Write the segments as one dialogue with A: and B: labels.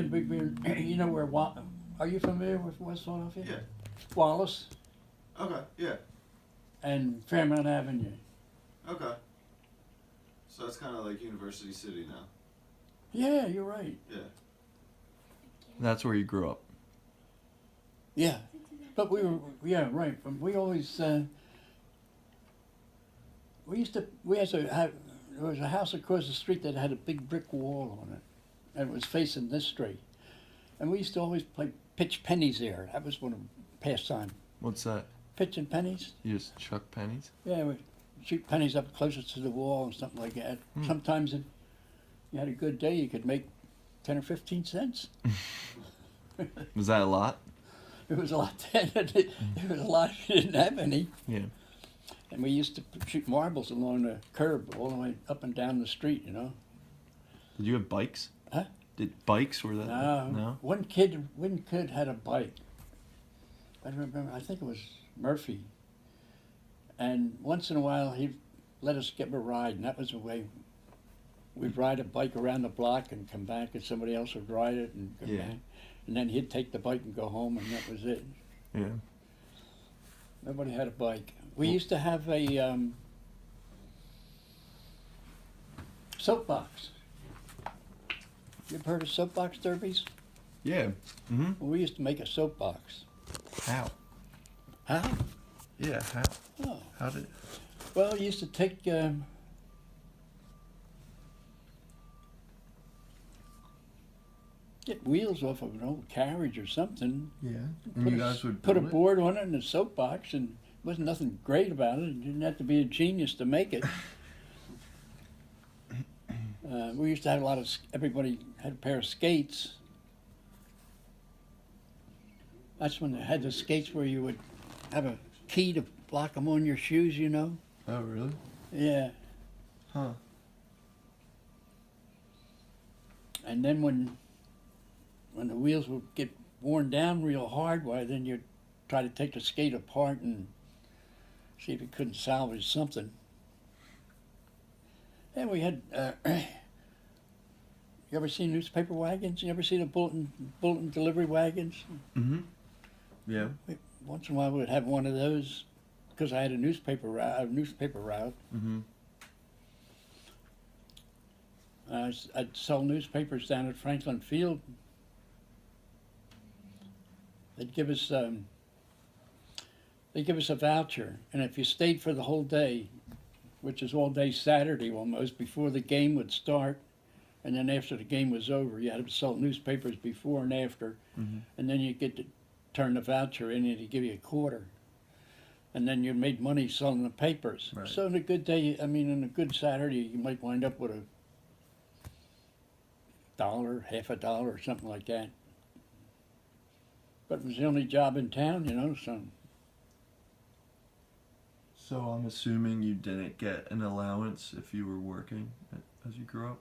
A: You know where, are you familiar with West Philadelphia?
B: Yeah.
A: Wallace
B: Okay. Yeah.
A: and Fairmount Avenue.
B: Okay. So that's kind of like University City now.
A: Yeah, you're right.
B: Yeah.
C: That's where you grew up.
A: Yeah. But yeah, right. But we always, we had to have, there was a house across the street that had a big brick wall on it. And it was facing this street. And we used to always play pitch pennies there. That was one of the pastime.
C: What's that?
A: Pitching pennies.
C: You just chuck pennies?
A: Yeah, we shoot pennies up closer to the wall and something like that. Sometimes if you had a good day, you could make 10 or 15 cents.
C: Was that a lot?
A: It was a lot then. It was a lot if you didn't have any.
C: Yeah.
A: And we used to shoot marbles along the curb all the way up and down the street, you know.
C: Did you have bikes?
A: Huh?
C: Did bikes were that? No.
A: One kid had a bike. I don't remember. I think it was Murphy. And once in a while, he'd let us get a ride, and that was the way we'd ride a bike around the block and come back, and somebody else would ride it and come back. And then he'd take the bike and go home, and that was it.
C: Yeah.
A: Nobody had a bike. We used to have a soapbox. You ever heard of soapbox derbies?
C: Yeah. Mm-hmm.
A: Well, we used to make a soapbox.
C: How?
A: How?
C: Yeah, how?
A: Oh.
C: How did...
A: Well, we used to take get wheels off of an old carriage or something.
C: Yeah. And you guys would
A: put a
C: build it?
A: board on it in a soapbox, and wasn't nothing great about it. You didn't have to be a genius to make it. We used to have a lot of, everybody had a pair of skates. That's when they had the skates where you would have a key to lock them on your shoes, you know?
C: Oh, really?
A: Yeah.
C: Huh.
A: And then when the wheels would get worn down real hard, why then you'd try to take the skate apart and see if you couldn't salvage something. And we had, you ever seen newspaper wagons? You ever seen the bulletin delivery wagons?
C: Mm-hmm. Yeah.
A: Once in a while we'd have one of those because I had a newspaper route.
C: Mm-hmm.
A: I'd sell newspapers down at Franklin Field. They'd give us a voucher, and if you stayed for the whole day, which is all day Saturday almost, before the game would start, and then after the game was over, you had to sell newspapers before and after, and then you get to turn the voucher in and they give you a quarter. And then you made money selling the papers.
C: Right.
A: So on a good day, on a good Saturday, you might wind up with $1, half a dollar, or something like that. But it was the only job in town, you know, so.
C: So I'm assuming you didn't get an allowance if you were working as you grew up?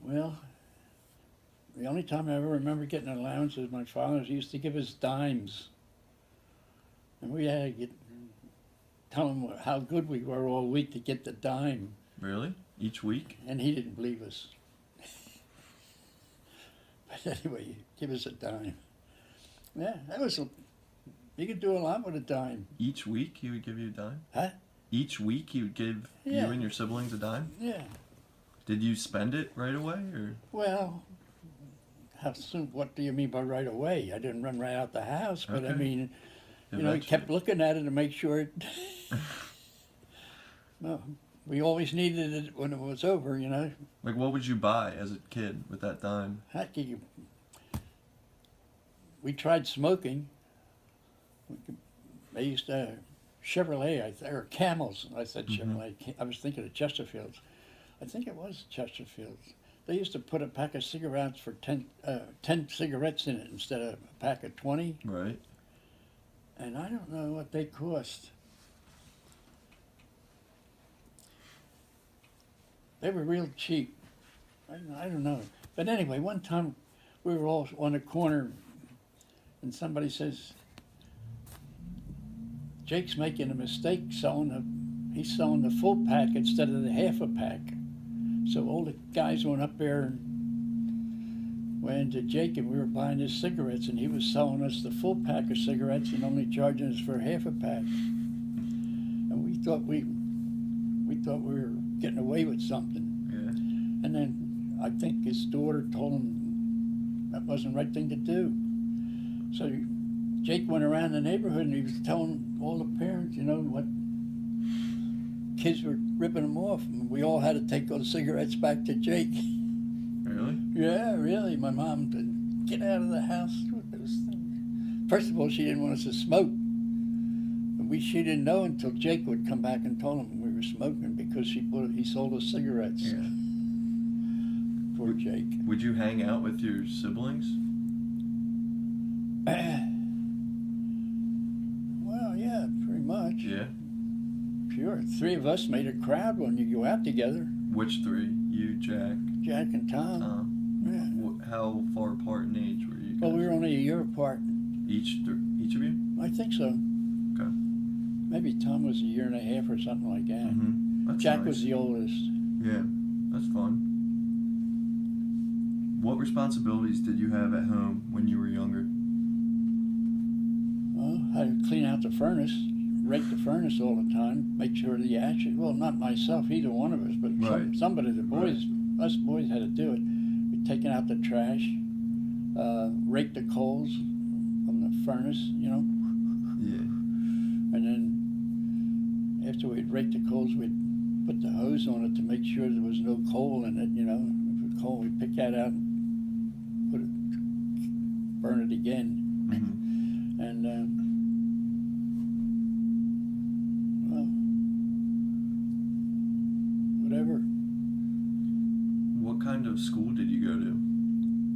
A: Well, the only time I ever remember getting an allowance is my father used to give us dimes. And we had to tell him how good we were all week to get the dime.
C: Really? Each week?
A: And he didn't believe us. But anyway, give us a dime. Yeah, you could do a lot with a dime.
C: Each week he would give you a dime?
A: Huh?
C: Each week he would give you and your siblings a dime?
A: Yeah.
C: Did you spend it right away, or?
A: Well, how soon? What do you mean by right away? I didn't run right out the house, but I mean, you know, I kept looking at it to make sure it. Well, we always needed it when it was over, you know.
C: Like, what would you buy as a kid with that dime?
A: We tried smoking. They used to Chevrolet, or Camels. I said Chevrolet. I was thinking of Chesterfields. I think it was Chesterfields. They used to put a pack of cigarettes for 10 cigarettes in it instead of a pack of 20.
C: Right.
A: And I don't know what they cost. They were real cheap. I don't know. But anyway, one time we were all on a corner and somebody says, Jake's making a mistake he's selling the full pack instead of the half a pack. So all the guys went up there and went into Jake, and we were buying his cigarettes, and he was selling us the full pack of cigarettes and only charging us for half a pack. And we thought we were getting away with something.
C: Yeah.
A: And then I think his daughter told him that wasn't the right thing to do. So Jake went around the neighborhood and he was telling all the parents, you know, what kids were ripping them off. And we all had to take all the cigarettes back to Jake.
C: Really?
A: Yeah, really. My mom said, get out of the house with those things. First of all, she didn't want us to smoke. But she didn't know until Jake would come back and told him we were smoking because he sold us cigarettes.
C: Yeah.
A: Poor Jake.
C: Would you hang out with your siblings?
A: Well, yeah, pretty much.
C: Yeah.
A: Sure. Three of us made a crowd when you go out together.
C: Which three? You, Jack?
A: Jack and Tom. Yeah.
C: How far apart in age were you guys?
A: Well, we were only a year apart.
C: Each of you?
A: I think so.
C: Okay.
A: Maybe Tom was a year and a half or something like that.
C: Mm-hmm. That's
A: Jack
C: nice.
A: was the oldest.
C: Yeah, that's fun. What responsibilities did you have at home when you were younger?
A: Well, I had to clean out the furnace, rake the furnace all the time, make sure the ashes, well, not myself, either one of us, but
C: Right.
A: somebody, the boys, us boys had to do it. We'd taken out the trash, rake the coals from the furnace, you know,
C: Yeah.
A: and then after we'd rake the coals, we'd put the hose on it to make sure there was no coal in it, you know. If the coal, we'd pick that out and put it, burn it again.
C: Mm-hmm.
A: And, well, whatever.
C: What kind of school did you go to?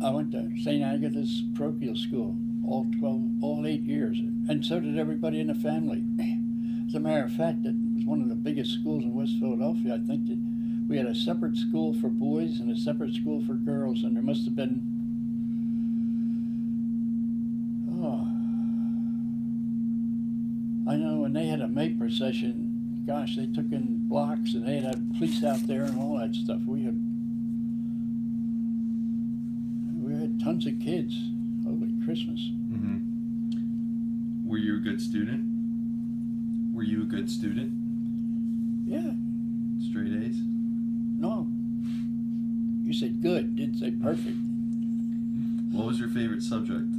A: I went to St. Agatha's parochial school all 8 years, and so did everybody in the family. As a matter of fact, it was one of the biggest schools in West Philadelphia. I think that we had a separate school for boys and a separate school for girls, and there must have been, I know when they had a May procession, gosh, they took in blocks and they had police out there and all that stuff. We had tons of kids. Holy Christmas.
C: Mm-hmm. Were you a good student?
A: Yeah.
C: Straight A's?
A: No. You said good, didn't say perfect.
C: What was your favorite subject?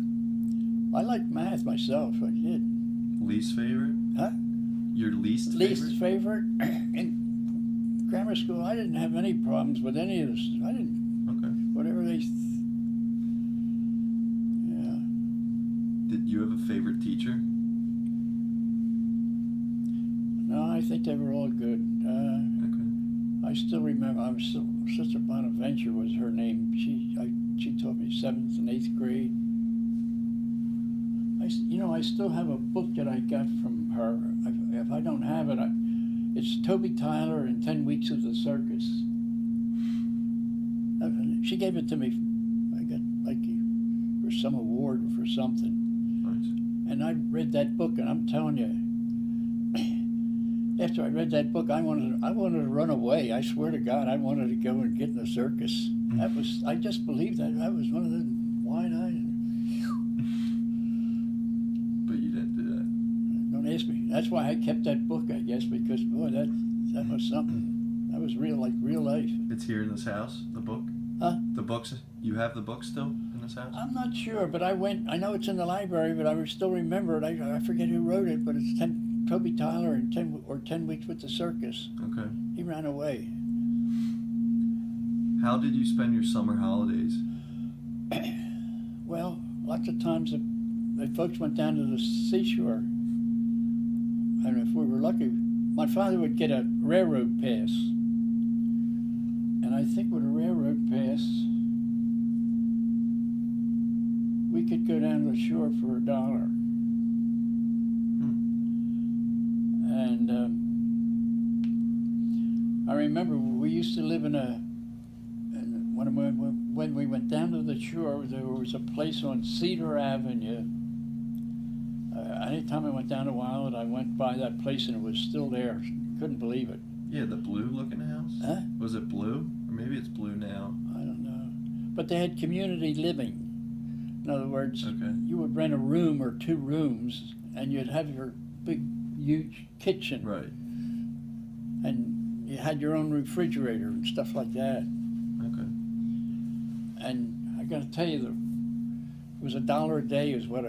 A: I liked math myself, I did.
C: Least favorite?
A: Huh?
C: Your least favorite?
A: Least favorite? In grammar school, I didn't have any problems with any of this. I didn't,
C: Okay.
A: whatever they, yeah.
C: Did you have a favorite teacher?
A: No, I think they were all good.
C: Okay.
A: I still remember, Sister Bonaventure was her name. She taught me 7th and 8th grade. I still have a book that I got from her. If I don't have it, it's Toby Tyler and 10 Weeks of the Circus. She gave it to me. I got for some award or for something.
C: Nice.
A: And I read that book, and I'm telling you, after I read that book, I wanted to run away. I swear to God, I wanted to go and get in the circus. I just believed that. I was one of the wide-eyed.
C: But you didn't do that.
A: Don't ask me. That's why I kept that book, I guess, because boy, that was something. That was real life.
C: It's here in this house, the book?
A: Huh?
C: The books, you have the book still in this house?
A: I'm not sure, but I know it's in the library, but I still remember it. I forget who wrote it, but it's Toby Tyler and 10 Weeks with the Circus.
C: Okay.
A: He ran away.
C: How did you spend your summer holidays?
A: Well, lots of times the folks went down to the seashore. And if we were lucky, my father would get a railroad pass. And I think with a railroad pass, we could go down to the shore for $1. And I remember we used to live when we went down to the shore, there was a place on Cedar Avenue. Anytime I went down to Wilde, I went by that place and it was still there. Couldn't believe it.
C: Yeah, the blue looking house?
A: Huh?
C: Was it blue? Or Maybe it's blue now.
A: I don't know. But they had community living. In other words,
C: Okay.
A: you would rent a room or 2 rooms, and you'd have your big, huge kitchen.
C: Right.
A: And you had your own refrigerator and stuff like that.
C: Okay.
A: And I got to tell you, it was $1 a day is what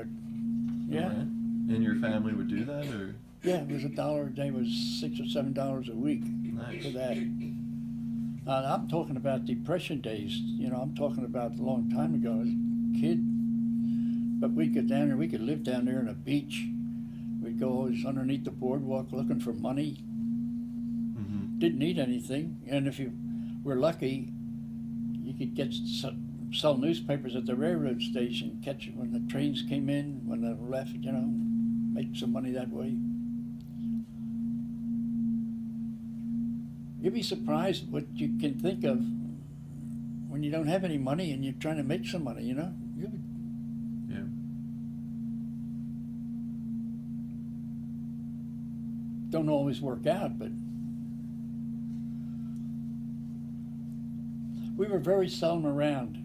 A: yeah.
C: Rent? And your family would do that, or?
A: Yeah, it was $1 a day, was $6 or $7 a week
C: Nice.
A: for that. I'm talking about Depression days. You know, I'm talking about a long time ago as a kid. But we'd get down there, we could live down there on a beach. We'd go always underneath the boardwalk looking for money.
C: Mm-hmm.
A: Didn't need anything. And if you were lucky, you could get sell newspapers at the railroad station, catch it when the trains came in, when they left, you know, make some money that way. You'd be surprised what you can think of when you don't have any money and you're trying to make some money, you know?
C: Yeah.
A: Don't always work out, but we were very seldom around.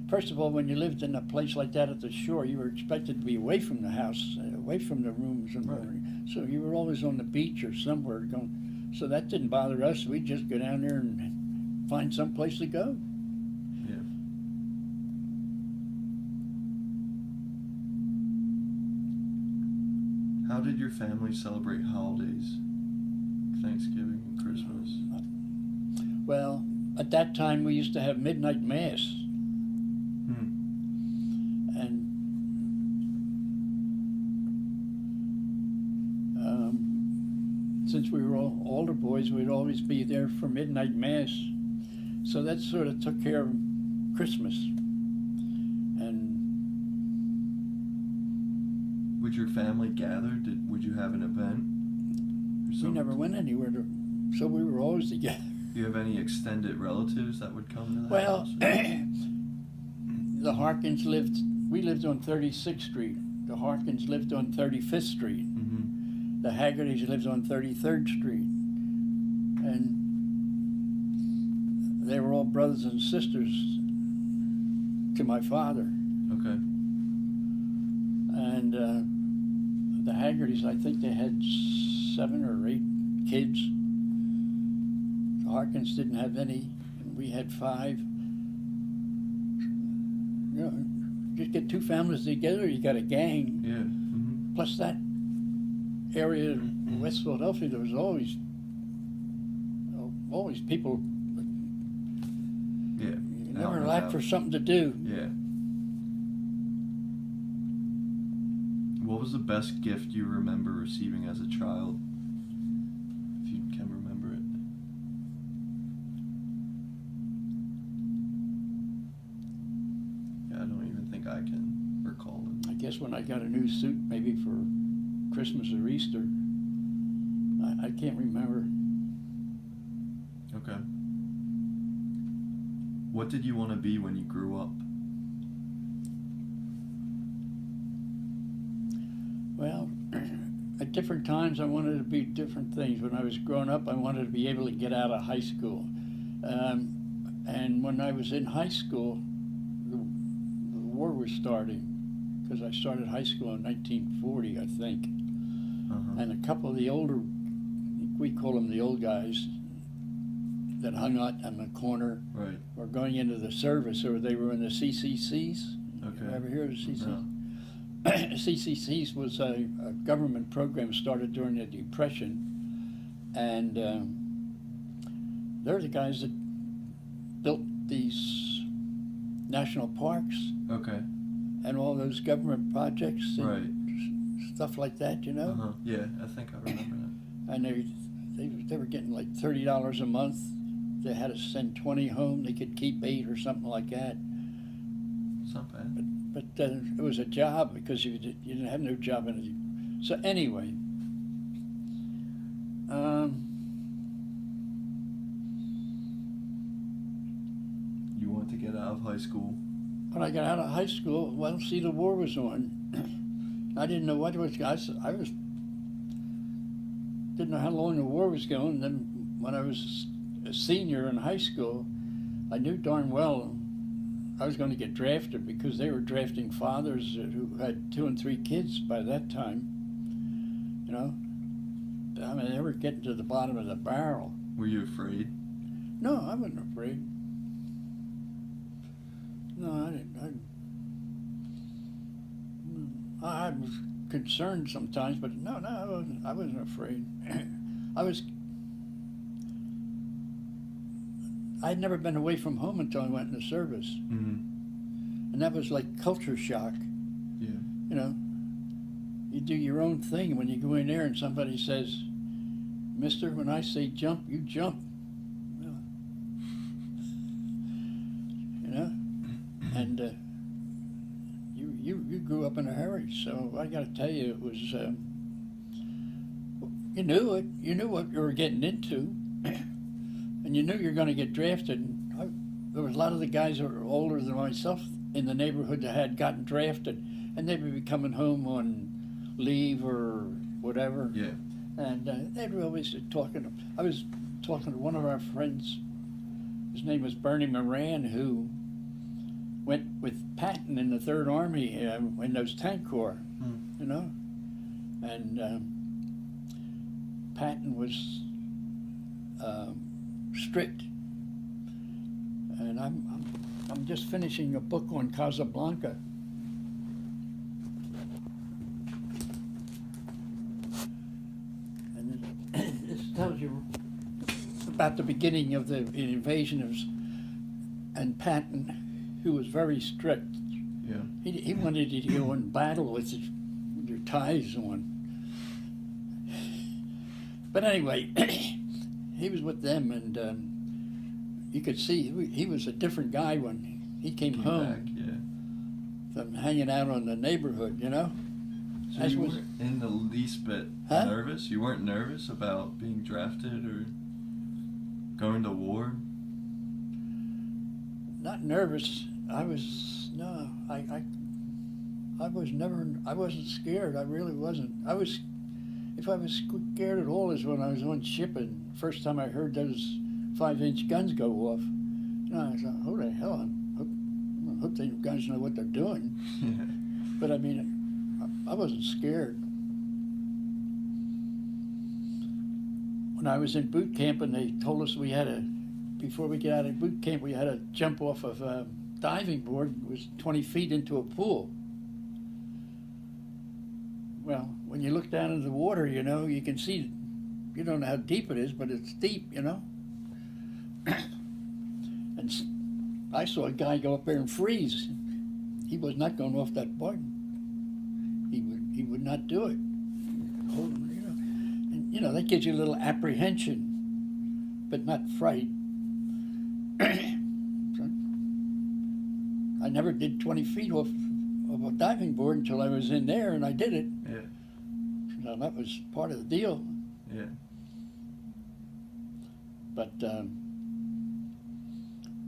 A: First of all, when you lived in a place like that at the shore, you were expected to be away from the house, away from the rooms, and
C: Right.
A: so you were always on the beach or somewhere going. So that didn't bother us. We'd just go down there and find some place to go.
C: Yeah. How did your family celebrate holidays? Thanksgiving and Christmas?
A: Well, at that time we used to have midnight mass, and since we were all older boys, we'd always be there for midnight mass. So that sort of took care of Christmas. And
C: Would your family gather? Would you have an event?
A: we never went anywhere, so we were always together.
C: Do you have any extended relatives that would come to the
A: Well,
C: house?
A: the Harkins we lived on 36th Street. The Harkins lived on 35th Street.
C: Mm-hmm.
A: The Haggertys lived on 33rd Street. And they were all brothers and sisters to my father.
C: Okay.
A: And the Haggertys, I think they had 7 or 8 kids. The Harkins didn't have any, and we had 5. You know, just get 2 families together, you got a gang.
C: Yeah. Mm-hmm.
A: Plus that area in West Philadelphia, there was always people.
C: Yeah.
A: You
C: Out
A: never
C: and
A: lacked
C: about.
A: for something to do.
C: Yeah. What was the best gift you remember receiving as a child? If you can remember it. Yeah, I don't even think I can recall it.
A: I guess when I got a new suit, maybe for Christmas or Easter, I can't remember.
C: Okay. What did you want to be when you grew up?
A: Well, at different times I wanted to be different things. When I was growing up, I wanted to be able to get out of high school. And when I was in high school, the war was starting, because I started high school in 1940, I think.
C: Uh-huh.
A: And a couple of the older, we call them the old guys, that hung out on the corner
C: Right.
A: were going into the service, or they were in the CCCs.
C: Okay.
A: You ever hear of the CCCs?
C: No.
A: CCCs was a government program started during the Depression, and they're the guys that built these national parks
C: Okay.
A: and all those government projects and
C: Right.
A: stuff like that, you know.
C: Uh-huh. Yeah, I think I remember that.
A: And they were getting like $30 a month. They had to send 20 home. They could keep 8 or something like that.
C: It's not bad.
A: But it was a job, because you didn't have no job in it. So anyway,
C: You want to get out of high school?
A: when I got out of high school, well, see, the war was on. I didn't know what it was. Didn't know how long the war was going. Then when I was a senior in high school, I knew darn well I was going to get drafted because they were drafting fathers who had 2 and 3 kids by that time. You know, I mean, they were getting to the bottom of the barrel.
C: Were you afraid?
A: No, I wasn't afraid. No, I didn't. I was concerned sometimes, but no, I wasn't afraid. I'd never been away from home until I went in the service.
C: Mm-hmm.
A: And that was like culture shock.
C: Yeah.
A: You know, you do your own thing. When you go in there and somebody says, "Mister, when I say jump, you jump." You know? And you grew up in a hurry, so I got to tell you, it was you knew it. You knew what you were getting into, and you knew you were going to get drafted. There was a lot of the guys that were older than myself in the neighborhood that had gotten drafted, and they would be coming home on leave or whatever.
C: Yeah.
A: And they'd always talking. I was talking to one of our friends. His name was Bernie Moran, who went with Patton in the Third Army in those tank corps, you know, and Patton was strict, and I'm just finishing a book on Casablanca. And this tells you about the beginning of the invasion and Patton, who was very strict.
C: Yeah.
A: He wanted you to go in battle with your ties on. But anyway, he was with them, and you could see he was a different guy when he came home
C: back, yeah.
A: from hanging out on the neighborhood, you know?
C: So you weren't in the least bit nervous? You weren't nervous about being drafted or going to war?
A: Not nervous. I wasn't scared. I really wasn't. If I was scared at all is when I was on ship and first time I heard those 5-inch guns go off. You know, I thought, oh the hell, I hope the guys know what they're doing.
C: Yeah.
A: But I mean, I wasn't scared. When I was in boot camp and they told us before we get out of boot camp, we had to jump off of a diving board. It was 20 feet into a pool. Well, when you look down into the water, you know, you can see, you don't know how deep it is, but it's deep, you know. And I saw a guy go up there and freeze. He was not going off that board. He would not do it. And, you know, that gives you a little apprehension, but not fright. I never did 20 feet off of a diving board until I was in there, and I did it.
C: Yeah.
A: So that was part of the deal.
C: Yeah.
A: But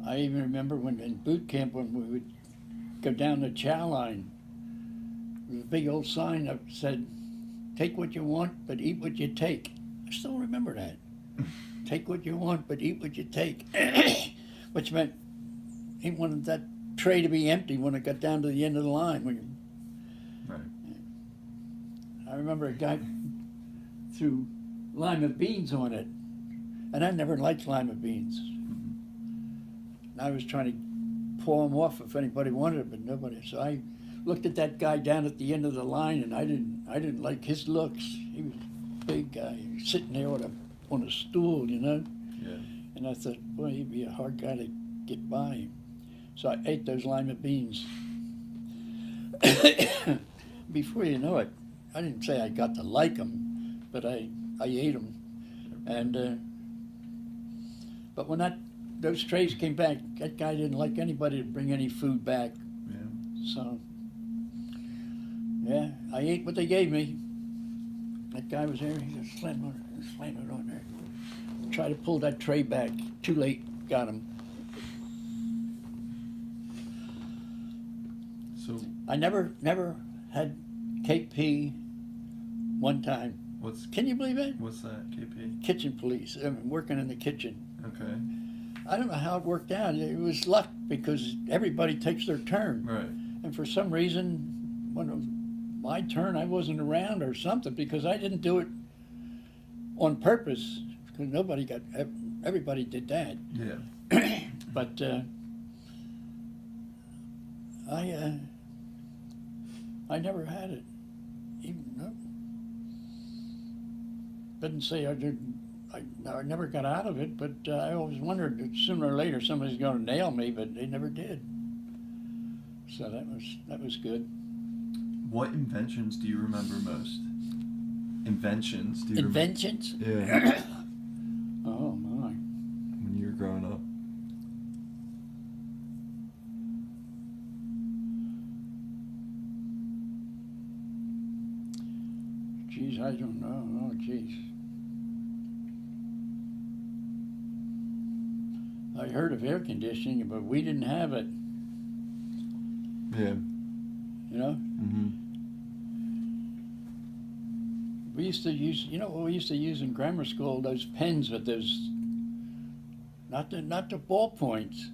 A: I even remember when in boot camp when we would go down the chow line, there was a big old sign that said, "Take what you want, but eat what you take." I still remember that. Take what you want, but eat what you take. Which meant he wanted that tray to be empty when it got down to the end of the line.
C: Right.
A: I remember a guy threw lima beans on it, and I never liked lima beans. And I was trying to pull them off if anybody wanted it, but nobody. So I looked at that guy down at the end of the line, and I didn't like his looks. He was a big guy, sitting there on a stool, you know.
C: Yeah.
A: And I thought, boy, he'd be a hard guy to get by. So I ate those lima beans. Before you know it, I didn't say I got to like them, but I ate them. And but when those trays came back, that guy didn't like anybody to bring any food back.
C: Yeah.
A: So yeah, I ate what they gave me. That guy was there. He just slammed it on there. Try to pull that tray back. Too late. Got him.
C: So
A: I never had KP one time. Can you believe it?
C: What's that, KP?
A: Kitchen police. Working in the kitchen.
C: Okay.
A: I don't know how it worked out. It was luck because everybody takes their turn.
C: Right.
A: And for some reason, when it was my turn, I wasn't around or something because I didn't do it on purpose because everybody did that.
C: Yeah.
A: But I never had it. Even no. Didn't say I did. I never got out of it, but I always wondered that sooner or later somebody's going to nail me, but they never did. So that was good.
C: What inventions do you remember most? Inventions. Do you
A: Inventions?
C: Yeah.
A: Oh my.
C: When you were growing up.
A: Geez, I don't know. Oh, geez. I heard of air conditioning, but we didn't have it.
C: Yeah.
A: You know,
C: Mm-hmm.
A: we used to use. You know what we used to use in grammar school? Those pens with those, not the ballpoints,